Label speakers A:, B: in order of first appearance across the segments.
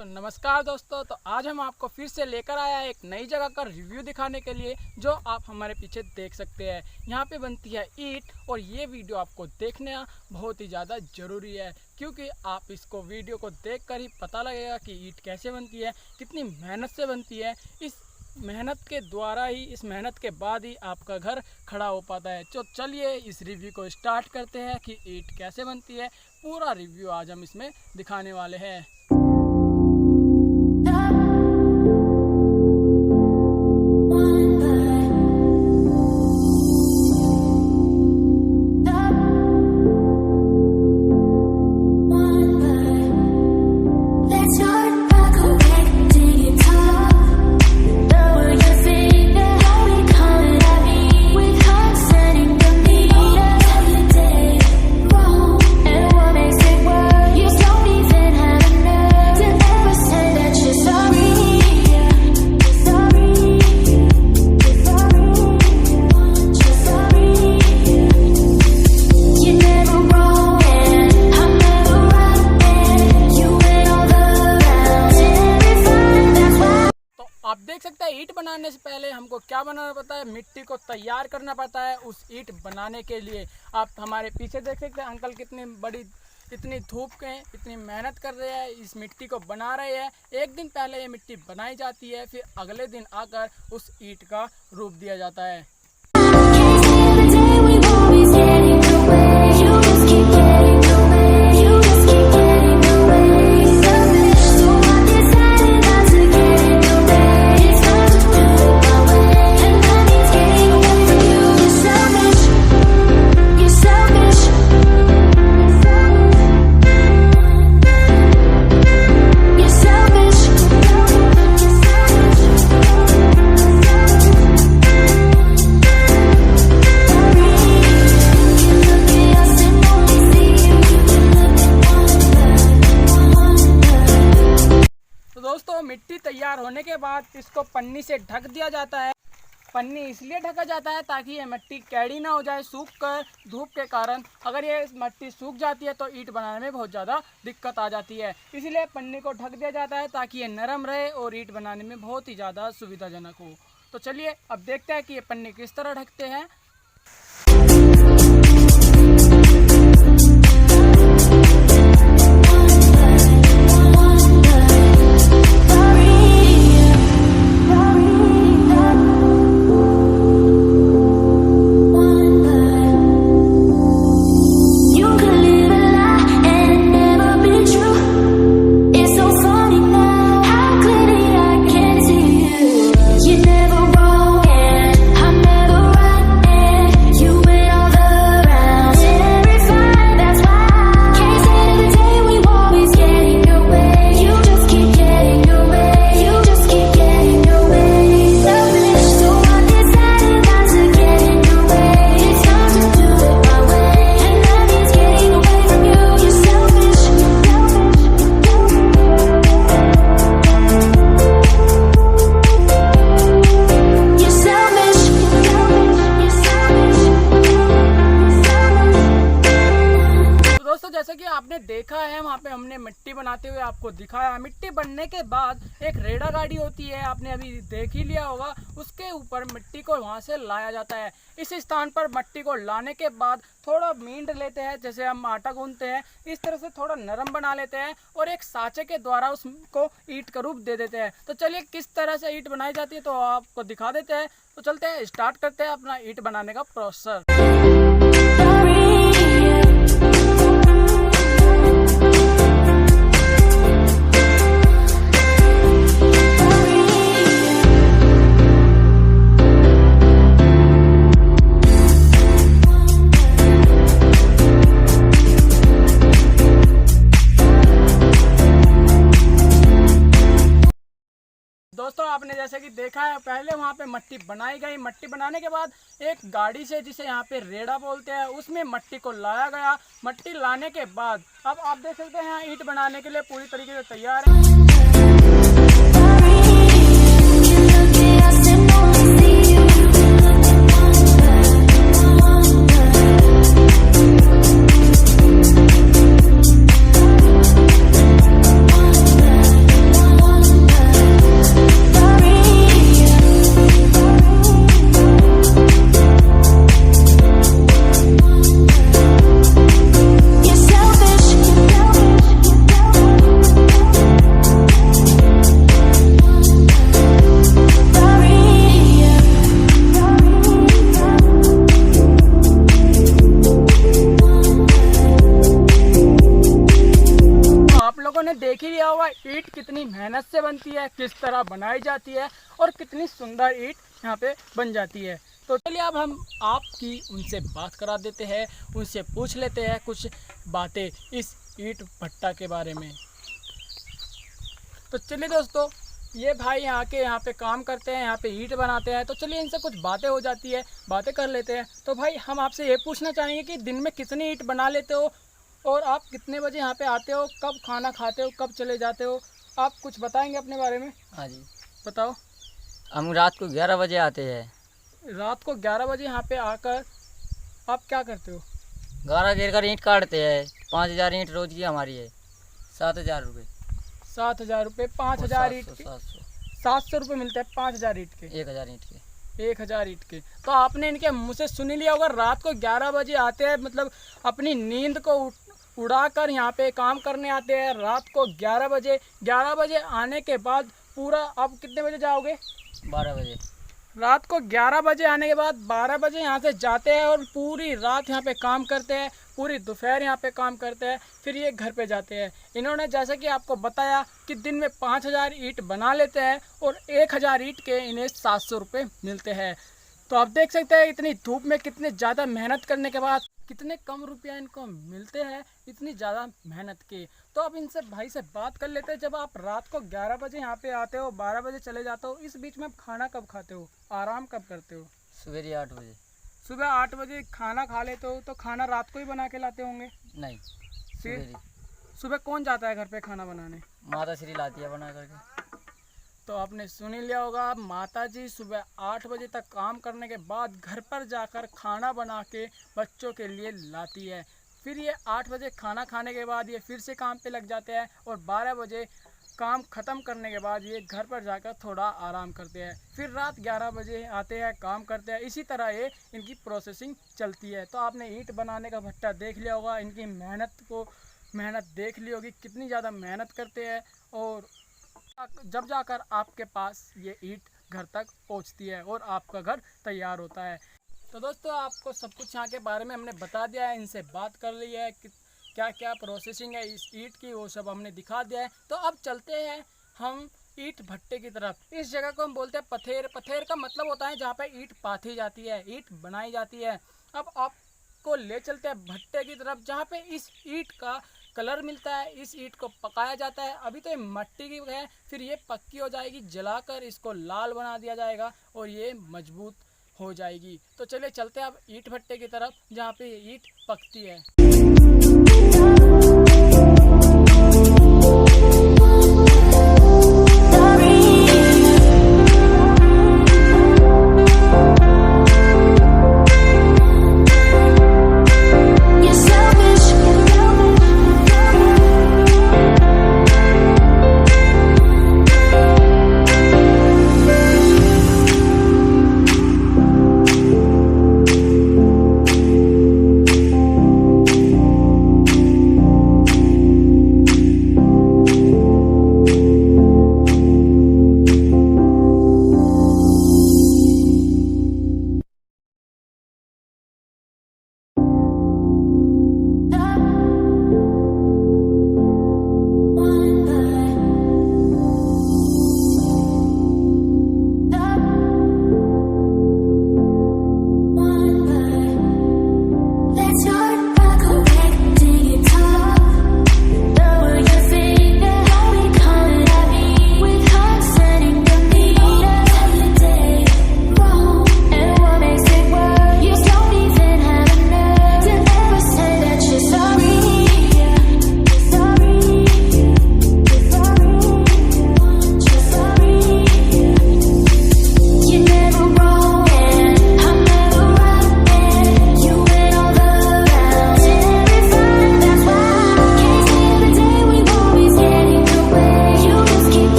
A: तो नमस्कार दोस्तों, तो आज हम आपको फिर से लेकर आया है एक नई जगह का रिव्यू दिखाने के लिए, जो आप हमारे पीछे देख सकते हैं। यहाँ पे बनती है ईंट और ये वीडियो आपको देखना बहुत ही ज़्यादा ज़रूरी है, क्योंकि आप इसको वीडियो को देखकर ही पता लगेगा कि ईंट कैसे बनती है, कितनी मेहनत से बनती है। इस मेहनत के द्वारा ही, इस मेहनत के बाद ही आपका घर खड़ा हो पाता है। तो चलिए इस रिव्यू को स्टार्ट करते हैं कि ईंट कैसे बनती है। पूरा रिव्यू आज हम इसमें दिखाने वाले हैं। आप देख सकते हैं ईंट बनाने से पहले हमको क्या बनाना पड़ता है, मिट्टी को तैयार करना पड़ता है उस ईंट बनाने के लिए। आप हमारे पीछे देख सकते हैं अंकल कितनी बड़ी, इतनी धूप के इतनी मेहनत कर रहे हैं, इस मिट्टी को बना रहे हैं। एक दिन पहले ये मिट्टी बनाई जाती है, फिर अगले दिन आकर उस ईंट का रूप दिया जाता है। दोस्तों, मिट्टी तैयार होने के बाद इसको पन्नी से ढक दिया जाता है। पन्नी इसलिए ढका जाता है ताकि ये मिट्टी कैड़ी ना हो जाए सूख कर धूप के कारण। अगर ये मिट्टी सूख जाती है तो ईंट बनाने में बहुत ज़्यादा दिक्कत आ जाती है, इसीलिए पन्नी को ढक दिया जाता है ताकि ये नरम रहे और ईंट बनाने में बहुत ही ज़्यादा सुविधाजनक हो। तो चलिए अब देखते हैं कि ये पन्नी किस तरह ढकते हैं। जैसे कि आपने देखा है, वहाँ पे हमने मिट्टी बनाते हुए आपको दिखाया। मिट्टी बनने के बाद एक रेड़ा गाड़ी होती है, आपने अभी देख ही लिया होगा। उसके ऊपर मिट्टी को वहाँ से लाया जाता है। इस स्थान पर मिट्टी को लाने के बाद थोड़ा मींड लेते हैं, जैसे हम आटा गूंथते हैं, इस तरह से थोड़ा नरम बना लेते हैं और एक साँचे के द्वारा उसको ईंट का रूप दे देते हैं। तो चलिए किस तरह से ईंट बनाई जाती है तो आपको दिखा देते हैं। तो चलते हैं, स्टार्ट करते हैं अपना ईंट बनाने का प्रोसेस। दोस्तों, आपने जैसे कि देखा है, पहले वहाँ पे मिट्टी बनाई गई। मिट्टी बनाने के बाद एक गाड़ी से, जिसे यहाँ पे रेड़ा बोलते हैं, उसमें मिट्टी को लाया गया। मिट्टी लाने के बाद अब आप देख सकते हैं ईंट बनाने के लिए पूरी तरीके से तैयार है। ईंट कितनी मेहनत से बनती है, किस तरह बनाई जाती है और कितनी सुंदर ईंट यहाँ पे बन जाती है। तो चलिए अब हम आपकी उनसे बात करा देते हैं, उनसे पूछ लेते हैं कुछ बातें इस ईंट भट्टा के बारे में। तो चलिए दोस्तों, ये भाई यहाँ पे काम करते हैं, यहाँ पे ईंट बनाते हैं। तो चलिए इनसे कुछ बातें हो जाती है, बातें कर लेते हैं। तो भाई हम आपसे ये पूछना चाहेंगे कि दिन में कितनी ईंट बना लेते हो और आप कितने बजे यहाँ पे आते हो, कब खाना खाते हो, कब चले जाते हो, आप कुछ बताएंगे अपने बारे में?
B: हाँ जी,
A: बताओ।
B: हम रात को 11 बजे आते हैं।
A: रात को 11 बजे यहाँ पे आकर आप क्या करते हो?
B: गारा घेर कर ईंट काटते हैं। 5,000 ईंट रोज की हमारी है। 7,000 रुपये।
A: 7,000 रुपये। 5,000 ईंट के 700 रुपये मिलते हैं 5,000 ईंट के।
B: 1,000 ईंट के।
A: 1,000 ईंट के। तो आपने इनके मुँह से सुन ही लिया होगा, रात को 11 बजे आते हैं, मतलब अपनी नींद को उड़ाकर यहाँ पे काम करने आते हैं। रात को 11 बजे आने के बाद पूरा, आप कितने बजे जाओगे?
B: 12 बजे।
A: रात को 11 बजे आने के बाद 12 बजे यहाँ से जाते हैं और पूरी रात यहाँ पे काम करते हैं, पूरी दोपहर यहाँ पे काम करते हैं, फिर ये घर पे जाते हैं। इन्होंने जैसा कि आपको बताया कि दिन में 5,000 ईंट बना लेते हैं और 1,000 ईंट के इन्हें 700 रुपये मिलते हैं। तो आप देख सकते हैं इतनी धूप में कितने ज़्यादा मेहनत करने के बाद कितने कम रुपया इनको मिलते हैं, इतनी ज़्यादा मेहनत के। तो अब इनसे भाई से बात कर लेते हैं। जब आप रात को 11 बजे यहाँ पे आते हो, 12 बजे चले जाते हो, इस बीच में आप खाना कब खाते हो, आराम कब करते हो?
B: सवेरे 8 बजे।
A: सुबह 8 बजे खाना खा लेते हो, तो खाना रात को ही बना के लाते होंगे?
B: नहीं,
A: फिर सुबह कौन जाता है घर पे खाना बनाने?
B: माता श्री लाती है बना करके।
A: तो आपने सुन ही लिया होगा, माता जी सुबह 8 बजे तक काम करने के बाद घर पर जाकर खाना बना के बच्चों के लिए लाती है। फिर ये 8 बजे खाना खाने के बाद ये फिर से काम पे लग जाते हैं और 12 बजे काम ख़त्म करने के बाद ये घर पर जाकर थोड़ा आराम करते हैं। फिर रात 11 बजे आते हैं, काम करते हैं। इसी तरह ये इनकी प्रोसेसिंग चलती है। तो आपने ईंट बनाने का भट्टा देख लिया होगा, इनकी मेहनत देख ली होगी, कितनी ज़्यादा मेहनत करते हैं और जब जाकर आपके पास ये ईंट घर तक पहुंचती है और आपका घर तैयार होता है। तो दोस्तों, आपको सब कुछ यहाँ के बारे में हमने बता दिया है, इनसे बात कर ली है कि क्या क्या प्रोसेसिंग है इस ईंट की, वो सब हमने दिखा दिया है। तो अब चलते हैं हम ईंट भट्टे की तरफ। इस जगह को हम बोलते हैं पथेर। पथेर का मतलब होता है जहाँ पे ईंट पाथी जाती है, ईंट बनाई जाती है। अब आपको ले चलते हैं भट्टे की तरफ, जहाँ पे इस ईंट का कलर मिलता है, इस ईंट को पकाया जाता है। अभी तो ये मिट्टी की है, फिर ये पक्की हो जाएगी, जलाकर इसको लाल बना दिया जाएगा और ये मजबूत हो जाएगी। तो चलिए चलते हैं अब ईंट भट्टे की तरफ, जहाँ पे ईंट पकती है।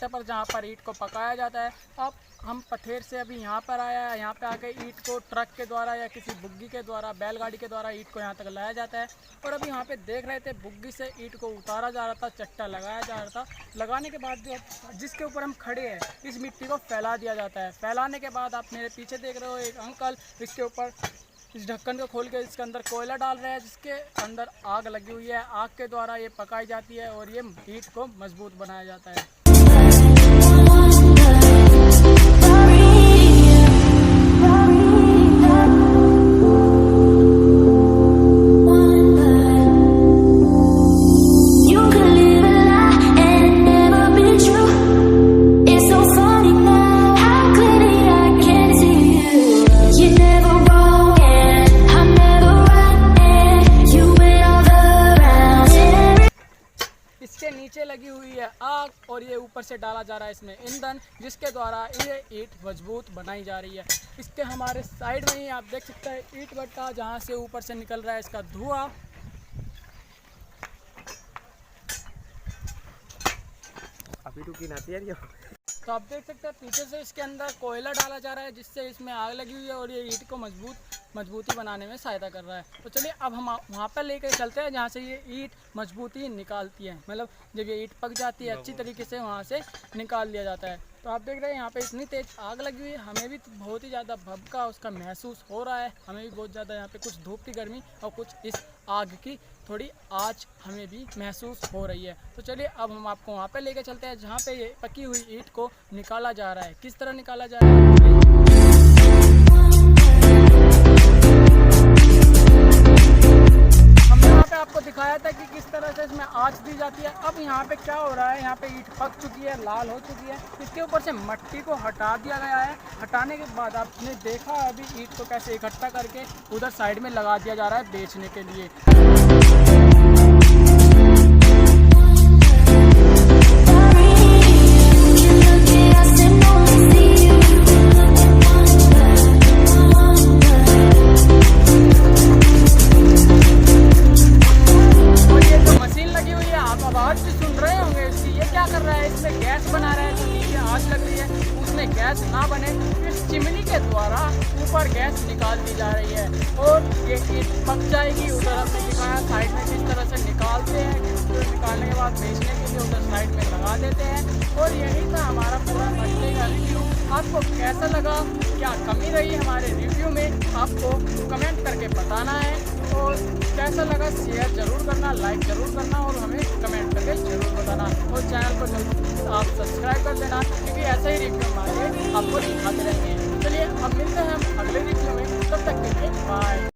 A: चट्टे पर जहाँ पर ईंट को पकाया जाता है। अब हम पथेर से अभी यहाँ पर आया है, यहाँ पे आके ईंट को ट्रक के द्वारा या किसी बुग्गी के द्वारा, बैलगाड़ी के द्वारा ईंट को यहाँ तक लाया जाता है। और अभी यहाँ पे देख रहे थे बुग्गी से ईंट को उतारा जा रहा था, चट्टा लगाया जा रहा था। लगाने के बाद जो जिसके ऊपर हम खड़े हैं इस मिट्टी को फैला दिया जाता है। फैलाने के बाद आप मेरे पीछे देख रहे हो एक अंकल इसके ऊपर इस ढक्कन को खोल के इसके अंदर कोयला डाल रहे हैं, जिसके अंदर आग लगी हुई है। आग के द्वारा ये पकाई जाती है और ये ईंट को मजबूत बनाया जाता है। इसके नीचे लगी हुई है आग और ये ऊपर से डाला जा रहा है इसमें ईंधन, जिसके द्वारा ये ईंट मजबूत बनाई जा रही है। इसके हमारे साइड में ही आप देख सकते हैं ईंट भट्टा, जहाँ से ऊपर से निकल रहा है इसका धुआं। तो आप देख सकते हैं पीछे से इसके अंदर कोयला डाला जा रहा है, जिससे इसमें आग लगी हुई है और ये ईंट को मजबूती बनाने में सहायता कर रहा है। तो चलिए अब हम वहाँ पर लेकर चलते हैं जहाँ से ये ईंट मजबूती निकालती है, मतलब जब ये ईंट पक जाती है अच्छी तरीके से वहाँ से निकाल लिया जाता है। तो आप देख रहे हैं यहाँ पे इतनी तेज़ आग लगी हुई है, हमें भी बहुत ही ज़्यादा भभका उसका महसूस हो रहा है। हमें भी बहुत ज़्यादा यहाँ पे कुछ धूप की गर्मी और कुछ इस आग की थोड़ी आँच हमें भी महसूस हो रही है। तो चलिए अब हम आपको वहाँ पे लेके चलते हैं जहाँ पे ये पकी हुई ईंट को निकाला जा रहा है। किस तरह निकाला जा रहा है आपको दिखाया था कि किस तरह से इसमें आँच दी जाती है। अब यहाँ पे क्या हो रहा है, यहाँ पे ईंट पक चुकी है, लाल हो चुकी है। इसके ऊपर से मिट्टी को हटा दिया गया है। हटाने के बाद आपने देखा अभी ईंट को कैसे इकट्ठा करके उधर साइड में लगा दिया जा रहा है बेचने के लिए। गैस ना बने इस चिमनी के द्वारा ऊपर गैस निकाल दी जा रही है और ये ईंट पक जाएगी। उधर हमने दिखाया साइड में किस तरह से निकालते हैं, तो निकालने के बाद बेचने के लिए उधर साइड में लगा देते हैं। और यही था हमारा पूरा मसले का रिव्यू। आपको कैसा लगा, क्या कमी रही हमारे रिव्यू में, आपको कमेंट करके बताना है। और कैसा लगा शेयर ज़रूर करना, लाइक ज़रूर करना और हमें कमेंट करके ज़रूर बताना। और चैनल को जल्दी आप सब्सक्राइब कर देना, क्योंकि ऐसे ही रिव्यू हमारे आपको दिखाते रहेंगे। चलिए अब मिलते हैं हम अगले रिव्यू में, तब तक के लिए बाय।